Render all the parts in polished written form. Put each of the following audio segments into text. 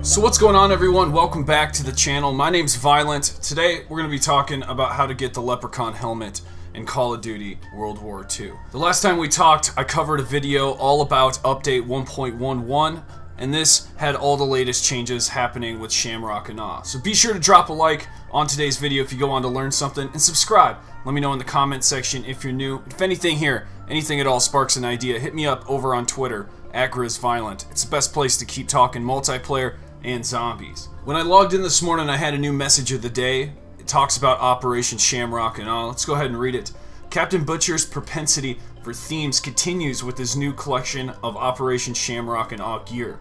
So what's going on, everyone? Welcome back to the channel. My name's Violent. Today we're going to be talking about how to get the Leprechaun helmet in Call of Duty World War II. The last time we talked, I covered a video all about update 1.11, and this had all the latest changes happening with Shamrock and all. So be sure to drop a like on today's video if you go on to learn something, and subscribe. Let me know in the comment section if you're new. If anything here, anything at all sparks an idea, hit me up over on Twitter @GrizzViolent. It's the best place to keep talking multiplayer and zombies. When I logged in this morning, I had a new message of the day. It talks about Operation Shamrock and all. Let's go ahead and read it. Captain Butcher's propensity for themes continues with his new collection of Operation Shamrock and all gear.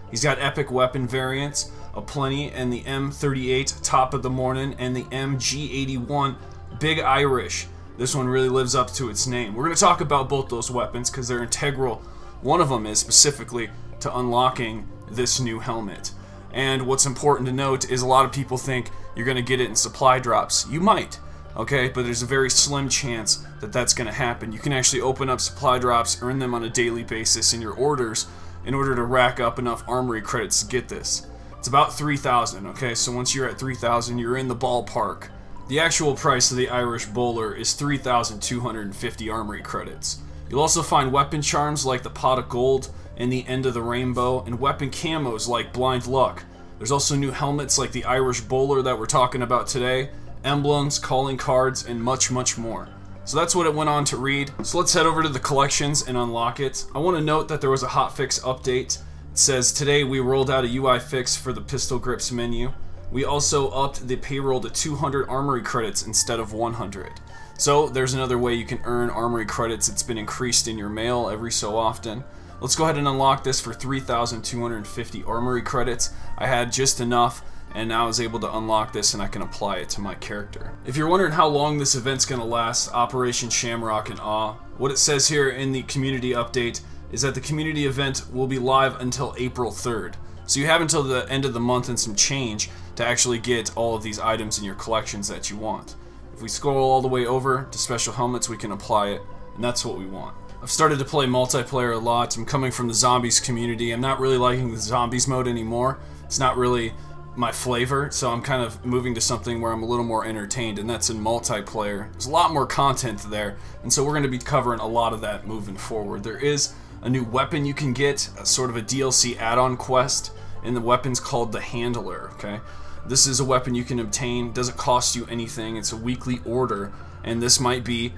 He's got epic weapon variants aplenty, and the M38 Top of the Morning and the MG81 Big Irish. This one really lives up to its name. We're going to talk about both those weapons because they're integral. One of them is specifically to unlocking this new helmet. And what's important to note is a lot of people think you're going to get it in supply drops. You might, okay, but there's a very slim chance that that's going to happen. You can actually open up supply drops, earn them on a daily basis in your orders in order to rack up enough armory credits to get this. It's about 3,000, okay, so once you're at 3,000, you're in the ballpark. The actual price of the Irish Bowler is 3,250 armory credits. You'll also find weapon charms like the Pot of Gold and the End of the Rainbow, and weapon camos like Blind Luck. There's also new helmets like the Irish Bowler that we're talking about today, emblems, calling cards, and much, much more. So that's what it went on to read. So let's head over to the collections and unlock it. I want to note that there was a hotfix update. It says, today we rolled out a UI fix for the pistol grips menu. We also upped the payroll to 200 armory credits instead of 100. So there's another way you can earn armory credits. It's been increased in your mail every so often. Let's go ahead and unlock this for 3,250 armory credits. I had just enough, and now I was able to unlock this and I can apply it to my character. If you're wondering how long this event's going to last, Operation Shamrock and Awe, what it says here in the community update is that the community event will be live until April 3rd. So you have until the end of the month and some change to actually get all of these items in your collections that you want. If we scroll all the way over to special helmets, we can apply it, and that's what we want. I've started to play multiplayer a lot. I'm coming from the zombies community. I'm not really liking the zombies mode anymore. It's not really my flavor, so I'm kind of moving to something where I'm a little more entertained, and that's in multiplayer. There's a lot more content there, and so we're going to be covering a lot of that moving forward. There is a new weapon you can get, a sort of a DLC add-on quest, and the weapon's called the Handler, okay? This is a weapon you can obtain, doesn't cost you anything, it's a weekly order, and this might be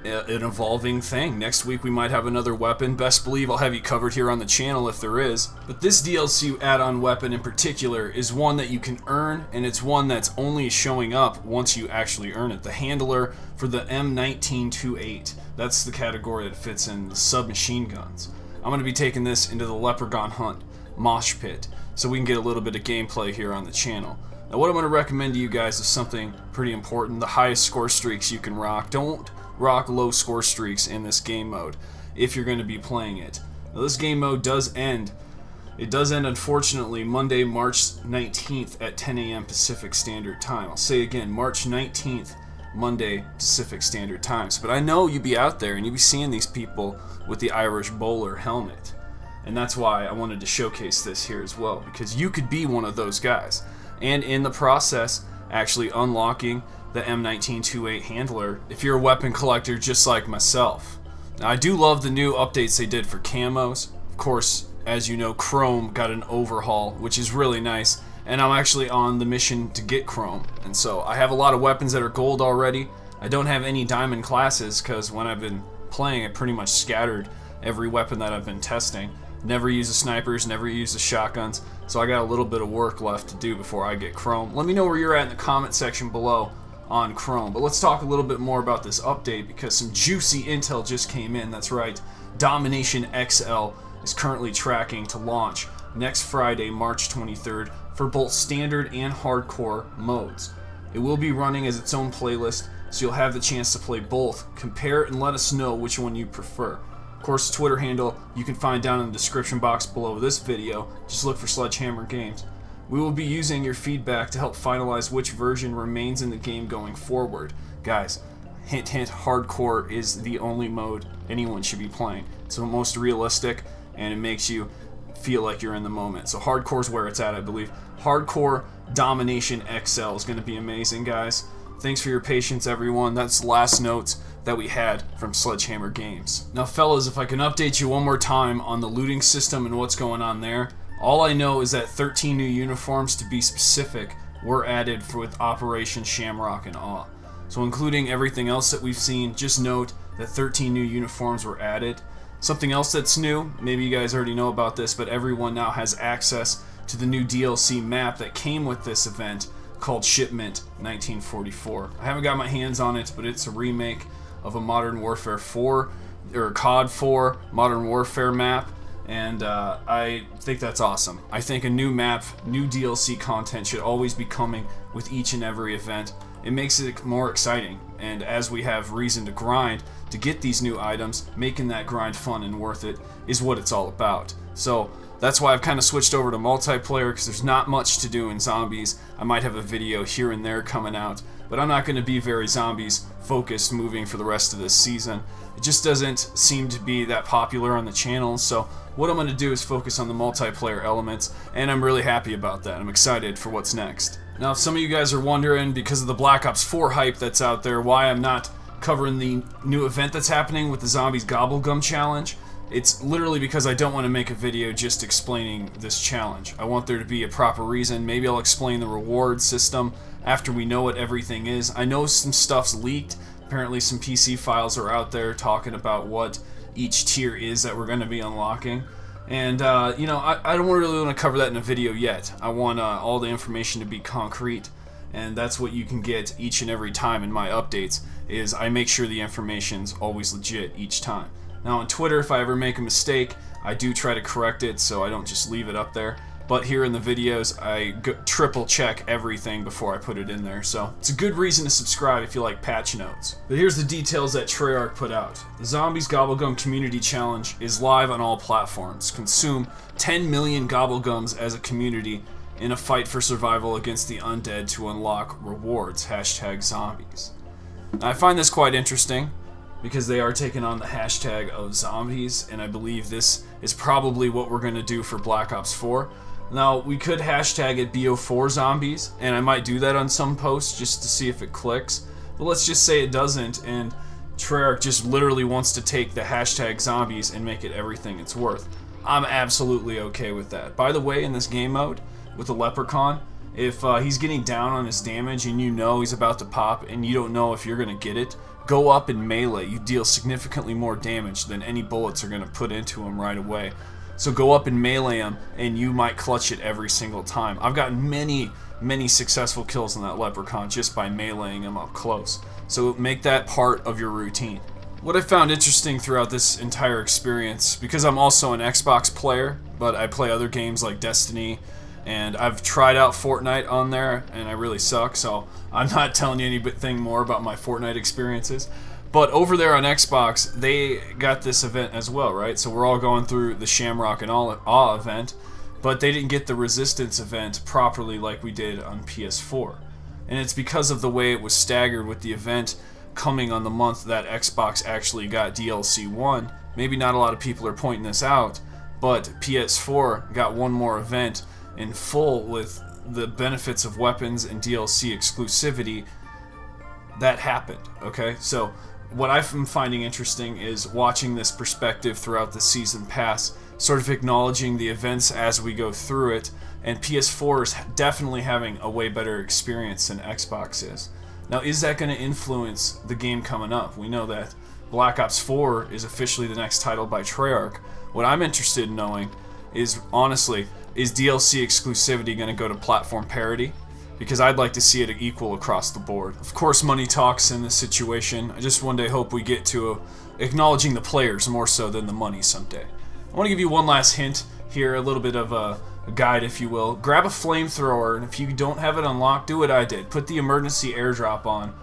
an evolving thing. Next week we might have another weapon. Best believe I'll have you covered here on the channel if there is. But this DLC add-on weapon in particular is one that you can earn, and it's one that's only showing up once you actually earn it. The Handler for the M1928. That's the category that fits in the submachine guns. I'm going to be taking this into the Leprechaun hunt, Mosh Pit, so we can get a little bit of gameplay here on the channel. Now what I'm going to recommend to you guys is something pretty important. The highest score streaks you can rock. Don't rock low score streaks in this game mode if you're going to be playing it. Now this game mode does end. It does end, unfortunately, Monday, March 19th at 10 a.m. Pacific Standard Time. I'll say again, March 19th, Monday, Pacific Standard Times. But I know you'll be out there and you'll be seeing these people with the Irish Bowler helmet. And that's why I wanted to showcase this here as well, because you could be one of those guys. And in the process, actually unlocking the M1928 Handler if you're a weapon collector just like myself. Now, I do love the new updates they did for camos. Of course, as you know, Chrome got an overhaul, which is really nice, and I'm actually on the mission to get Chrome. And so I have a lot of weapons that are gold already. I don't have any diamond classes because when I've been playing, I pretty much scattered every weapon that I've been testing. Never use the snipers, never use the shotguns, so I got a little bit of work left to do before I get Chrome. Let me know where you're at in the comment section below on Chrome. But let's talk a little bit more about this update because some juicy intel just came in. That's right, Domination XL is currently tracking to launch next Friday, March 23rd for both standard and hardcore modes. It will be running as its own playlist, so you'll have the chance to play both. Compare it and let us know which one you prefer. Of course, the Twitter handle you can find down in the description box below this video. Just look for Sledgehammer Games. We will be using your feedback to help finalize which version remains in the game going forward. Guys, hint hint, hardcore is the only mode anyone should be playing. It's the most realistic, and it makes you feel like you're in the moment. So hardcore's where it's at, I believe. Hardcore Domination XL is going to be amazing, guys. Thanks for your patience, everyone. That's the last notes that we had from Sledgehammer Games. Now, fellas, if I can update you one more time on the looting system and what's going on there, all I know is that 13 new uniforms, to be specific, were added with Operation Shamrock and Awe. So including everything else that we've seen, just note that 13 new uniforms were added. Something else that's new, maybe you guys already know about this, but everyone now has access to the new DLC map that came with this event called Shipment 1944. I haven't got my hands on it, but it's a remake of a Modern Warfare 4, or COD 4 Modern Warfare map, and I think that's awesome. I think a new map, new DLC content should always be coming with each and every event. It makes it more exciting, and as we have reason to grind to get these new items, making that grind fun and worth it is what it's all about. So that's why I've kind of switched over to multiplayer, because there's not much to do in zombies. I might have a video here and there coming out, but I'm not going to be very zombies focused moving for the rest of this season. It just doesn't seem to be that popular on the channel, so what I'm going to do is focus on the multiplayer elements, and I'm really happy about that. I'm excited for what's next. Now, if some of you guys are wondering, because of the Black Ops 4 hype that's out there, why I'm not covering the new event that's happening with the Zombies Gobblegum challenge, it's literally because I don't want to make a video just explaining this challenge. I want there to be a proper reason. Maybe I'll explain the reward system after we know what everything is. I know some stuff's leaked. Apparently some PC files are out there talking about what each tier is that we're going to be unlocking. And, you know, I don't really want to cover that in a video yet. I want all the information to be concrete, and that's what you can get each and every time in my updates, is I make sure the information's always legit each time. Now on Twitter, if I ever make a mistake, I do try to correct it, so I don't just leave it up there. But here in the videos, I triple check everything before I put it in there, so it's a good reason to subscribe if you like patch notes. But here's the details that Treyarch put out. The Zombies Gobblegum Community Challenge is live on all platforms. Consume 10 million Gobblegums as a community in a fight for survival against the undead to unlock rewards. #zombies. Now, I find this quite interesting, because they are taking on the hashtag of zombies, and I believe this is probably what we're going to do for Black Ops 4. Now, we could hashtag it BO4 zombies, and I might do that on some posts just to see if it clicks, but let's just say it doesn't, and Treyarch just literally wants to take the hashtag zombies and make it everything it's worth. I'm absolutely okay with that. By the way, in this game mode, with the Leprechaun, if he's getting down on his damage and you know he's about to pop and you don't know if you're going to get it, go up and melee. You deal significantly more damage than any bullets are going to put into him right away. So go up and melee him, and you might clutch it every single time. I've gotten many successful kills on that Leprechaun just by meleeing him up close. So make that part of your routine. What I found interesting throughout this entire experience, because I'm also an Xbox player, but I play other games like Destiny, and I've tried out Fortnite on there, and I really suck, so I'm not telling you anything more about my Fortnite experiences. But over there on Xbox, they got this event as well, right? So we're all going through the Shamrock and Awe event, but they didn't get the Resistance event properly like we did on PS4. And it's because of the way it was staggered with the event coming on the month that Xbox actually got DLC 1. Maybe not a lot of people are pointing this out, but PS4 got one more event in full with the benefits of weapons and DLC exclusivity. That happened, okay? So what I'm finding interesting is watching this perspective throughout the season pass, sort of acknowledging the events as we go through it, and PS4 is definitely having a way better experience than Xbox is. Now, is that going to influence the game coming up? We know that Black Ops 4 is officially the next title by Treyarch. What I'm interested in knowing is, honestly, is DLC exclusivity going to go to platform parity? Because I'd like to see it equal across the board. Of course, money talks in this situation. I just one day hope we get to acknowledging the players more so than the money someday. I want to give you one last hint here, a little bit of a guide, if you will. Grab a flamethrower, and if you don't have it unlocked, do what I did. Put the emergency airdrop on.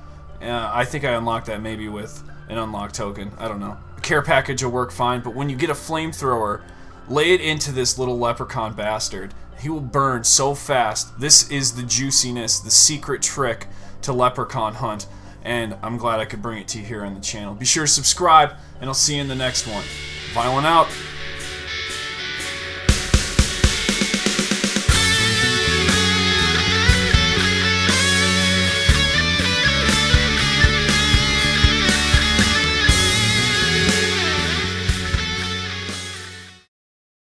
I think I unlocked that maybe with an unlock token. I don't know. A care package will work fine, but when you get a flamethrower, lay it into this little leprechaun bastard. He will burn so fast. This is the juiciness, the secret trick to Leprechaun Hunt, and I'm glad I could bring it to you here on the channel. Be sure to subscribe, and I'll see you in the next one. Violent out.